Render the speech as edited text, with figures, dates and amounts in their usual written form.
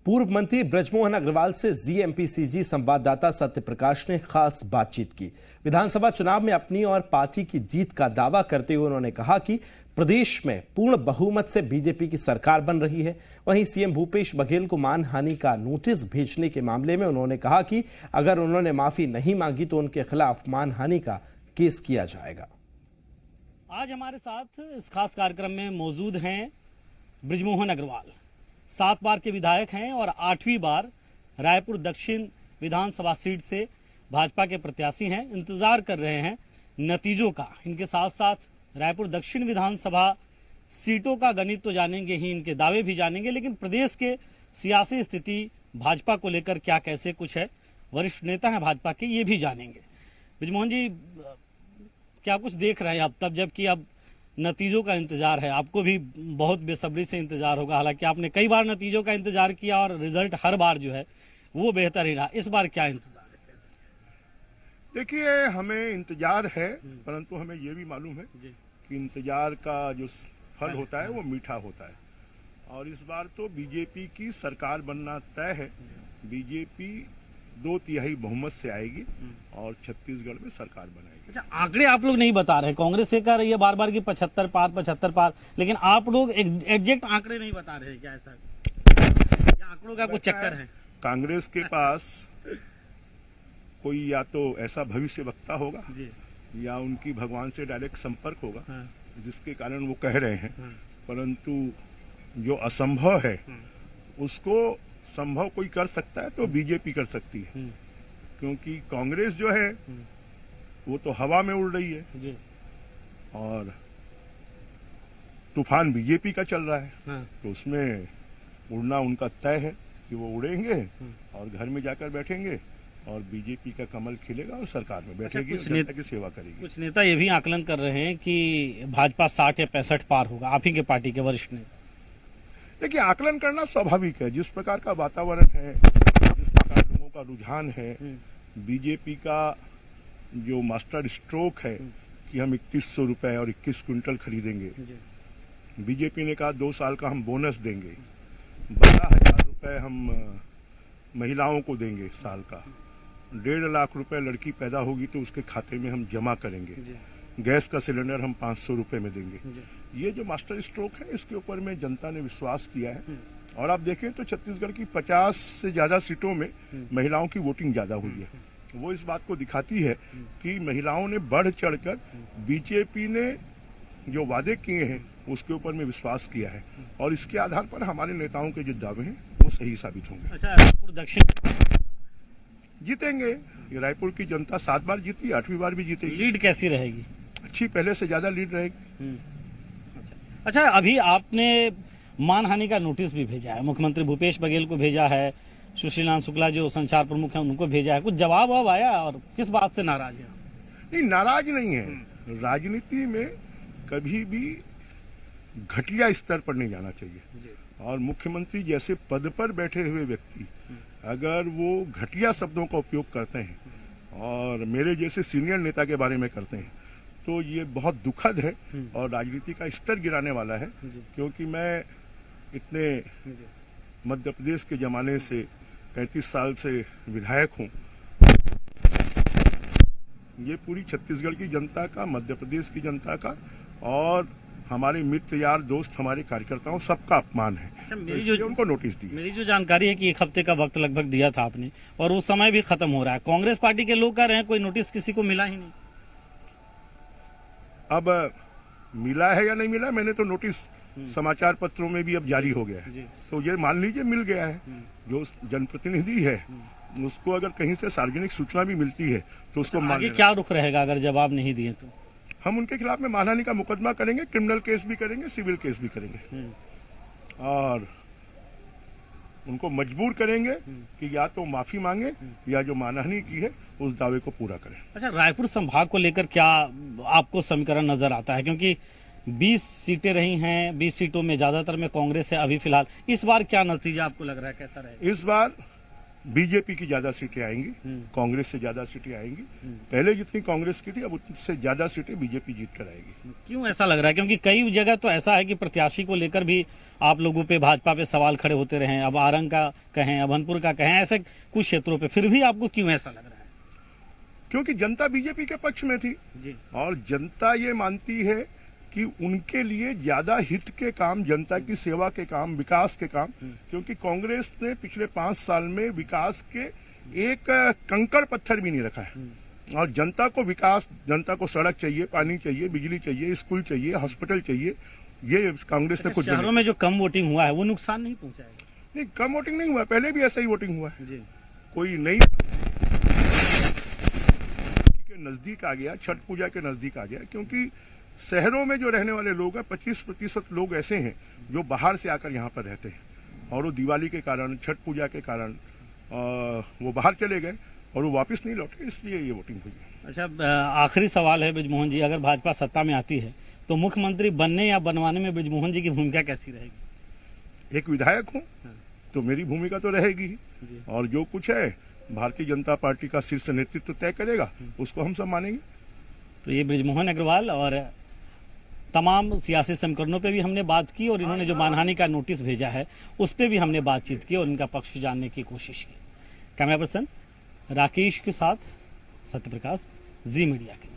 पूर्व मंत्री बृजमोहन अग्रवाल से जीएमपीसीजी संवाददाता सत्यप्रकाश ने खास बातचीत की। विधानसभा चुनाव में अपनी और पार्टी की जीत का दावा करते हुए उन्होंने कहा कि प्रदेश में पूर्ण बहुमत से बीजेपी की सरकार बन रही है। वहीं सीएम भूपेश बघेल को मानहानि का नोटिस भेजने के मामले में उन्होंने कहा कि अगर उन्होंने माफी नहीं मांगी तो उनके खिलाफ मानहानि का केस किया जाएगा। आज हमारे साथ इस खास कार्यक्रम में मौजूद हैं बृजमोहन अग्रवाल। 7 बार के विधायक हैं और 8वीं बार रायपुर दक्षिण विधानसभा सीट से भाजपा के प्रत्याशी हैं। इंतजार कर रहे हैं नतीजों का। इनके साथ साथ रायपुर दक्षिण विधानसभा सीटों का गणित तो जानेंगे ही, इनके दावे भी जानेंगे, लेकिन प्रदेश के सियासी स्थिति भाजपा को लेकर क्या कैसे कुछ है, वरिष्ठ नेता हैं भाजपा के, ये भी जानेंगे। बृजमोहन जी, क्या कुछ देख रहे हैं अब तब, जबकि अब नतीजों का इंतजार है? आपको भी बहुत बेसब्री से इंतजार होगा, हालांकि आपने कई बार नतीजों का इंतजार किया और रिजल्ट हर बार जो है वो बेहतर ही रहा। इस बार क्या इंतजार है? देखिए, हमें इंतजार है, परंतु हमें ये भी मालूम है कि इंतजार का जो फल होता है वो मीठा होता है। और इस बार तो बीजेपी की सरकार बनना तय है। बीजेपी 2/3 बहुमत से आएगी और छत्तीसगढ़ में सरकार बनाएगी। अच्छा, आंकड़े आप लोग नहीं बता रहे। कांग्रेस से कह रही है बार बार की 75 पार, लेकिन आप लोग एग्जैक्ट आंकड़े नहीं बता रहे। क्या ऐसा आंकड़ों का कुछ चक्कर है? कांग्रेस के पास कोई या तो ऐसा भविष्य वक्ता होगा या उनकी भगवान से डायरेक्ट संपर्क होगा, जिसके कारण वो कह रहे हैं। परंतु जो असंभव है उसको संभव कोई कर सकता है तो बीजेपी कर सकती है, क्योंकि कांग्रेस जो है वो तो हवा में उड़ रही है और तूफान बीजेपी का चल रहा है। तो उसमें उड़ना उनका तय है कि वो उड़ेंगे और घर में जाकर बैठेंगे और बीजेपी का कमल खिलेगा और सरकार में बैठेगी, जनता की सेवा करेगी। कुछ नेता ये भी आकलन कर रहे हैं कि भाजपा 60 या 65 पार होगा। आप ही के पार्टी के वरिष्ठ नेता। देखिए, आकलन करना स्वाभाविक है। जिस प्रकार का वातावरण है, जिस प्रकार लोगों का रुझान है, बीजेपी का जो मास्टर स्ट्रोक है कि हम 3100 रुपए और 21 क्विंटल खरीदेंगे। बीजेपी ने कहा 2 साल का हम बोनस देंगे, 12,000 रुपए हम महिलाओं को देंगे साल का, 1.5 लाख रुपए लड़की पैदा होगी तो उसके खाते में हम जमा करेंगे, गैस का सिलेंडर हम 500 रुपए में देंगे। ये जो मास्टर स्ट्रोक है, इसके ऊपर में जनता ने विश्वास किया है। और आप देखें तो छत्तीसगढ़ की 50 से ज्यादा सीटों में महिलाओं की वोटिंग ज्यादा हुई है। वो इस बात को दिखाती है कि महिलाओं ने बढ़ चढ़कर बीजेपी ने जो वादे किए हैं उसके ऊपर में विश्वास किया है और इसके आधार पर हमारे नेताओं के जो दावे हैं वो सही साबित होंगे। अच्छा, रायपुर दक्षिण जीतेंगे। ये रायपुर की जनता 7 बार जीती, 8वीं बार भी जीतेगी। लीड कैसी रहेगी? अच्छी, पहले से ज्यादा लीड रहेगी। अच्छा, अभी आपने मानहानि का नोटिस भी भेजा है, मुख्यमंत्री भूपेश बघेल को भेजा है, सुशील शुक्ला जो संचार प्रमुख हैं उनको भेजा है। कुछ जवाब अब आया और किस बात से नाराज है? नहीं, नाराज नहीं है। राजनीति में कभी भी घटिया स्तर पर नहीं जाना चाहिए और मुख्यमंत्री जैसे पद पर बैठे हुए व्यक्ति अगर वो घटिया शब्दों का उपयोग करते हैं और मेरे जैसे सीनियर नेता के बारे में करते हैं तो ये बहुत दुखद है और राजनीति का स्तर गिराने वाला है। क्योंकि मैं इतने मध्य प्रदेश के जमाने से 35 साल से विधायक हूँ। ये पूरी छत्तीसगढ़ की जनता का, मध्य प्रदेश की जनता का और हमारे मित्र, यार, दोस्त, हमारे कार्यकर्ताओं सबका अपमान है। तो उनको नोटिस दी। मेरी जो जानकारी है कि 1 हफ्ते का वक्त लगभग दिया था आपने और वो समय भी खत्म हो रहा है। कांग्रेस पार्टी के लोग कह रहे हैं कोई नोटिस किसी को मिला ही नहीं। अब मिला है या नहीं मिला, मैंने तो नोटिस समाचार पत्रों में भी अब जारी हो गया है, तो ये मान लीजिए मिल गया है। जो जनप्रतिनिधि है उसको अगर कहीं से सार्वजनिक सूचना भी मिलती है तो उसको आगे क्या रुख रहेगा अगर जवाब नहीं दिए तो? हम उनके खिलाफ में मानहानि का मुकदमा करेंगे, क्रिमिनल केस भी करेंगे, सिविल केस भी करेंगे और उनको मजबूर करेंगे कि या तो माफी मांगे या जो मानहानि की है उस दावे को पूरा करें। अच्छा, रायपुर संभाग को लेकर क्या आपको समीकरण नजर आता है? क्योंकि 20 सीटें रही हैं, 20 सीटों में ज्यादातर में कांग्रेस है अभी फिलहाल। इस बार क्या नतीजा आपको लग रहा है, कैसा रहेगा? इस बार बीजेपी की ज्यादा सीटें आएंगी, कांग्रेस से ज्यादा सीटें आएंगी। पहले जितनी कांग्रेस की थी अब उससे ज्यादा सीटें बीजेपी जीत कर आएगी। क्यों ऐसा लग रहा है? क्योंकि कई जगह तो ऐसा है कि प्रत्याशी को लेकर भी आप लोगों पे, भाजपा पे सवाल खड़े होते रहे। अब आरंग का कहें, अभनपुर का कहें, ऐसे कुछ क्षेत्रों पे, फिर भी आपको क्यों ऐसा लग रहा है? क्योंकि जनता बीजेपी के पक्ष में थी जी। और जनता ये मानती है कि उनके लिए ज्यादा हित के काम, जनता की सेवा के काम, विकास के काम, क्योंकि कांग्रेस ने पिछले 5 साल में विकास के एक कंकड़ पत्थर भी नहीं रखा है। और जनता को विकास, जनता को सड़क चाहिए, पानी चाहिए, बिजली चाहिए, स्कूल चाहिए, हॉस्पिटल चाहिए, ये कांग्रेस ने कुछ शहरों में जो कम वोटिंग हुआ है वो नुकसान नहीं पहुंचाएगा? नहीं, कम वोटिंग नहीं हुआ, पहले भी ऐसा ही वोटिंग हुआ है। जी। कोई नई के नजदीक आ गया, छठ पूजा के नजदीक आ गया, क्योंकि शहरों में जो रहने वाले लोग हैं 25% लोग ऐसे हैं जो बाहर से आकर यहाँ पर रहते हैं और वो दिवाली के कारण, छठ पूजा के कारण वो बाहर चले गए और वो वापस नहीं लौटे, इसलिए ये वोटिंग हुई है। अच्छा, आखिरी सवाल है बृजमोहन जी, अगर भाजपा सत्ता में आती है तो मुख्यमंत्री बनने या बनवाने में बृजमोहन जी की भूमिका कैसी रहेगी? एक विधायक हूँ तो मेरी भूमिका तो रहेगी ही, और जो कुछ है भारतीय जनता पार्टी का शीर्ष नेतृत्व तय करेगा, उसको हम सब मानेंगे। तो ये बृजमोहन अग्रवाल और तमाम सियासी समीकरणों पे भी हमने बात की और इन्होंने जो मानहानि का नोटिस भेजा है उस पे भी हमने बातचीत की और इनका पक्ष जानने की कोशिश की। कैमरा पर्सन राकेश के साथ सत्यप्रकाश, जी मीडिया के।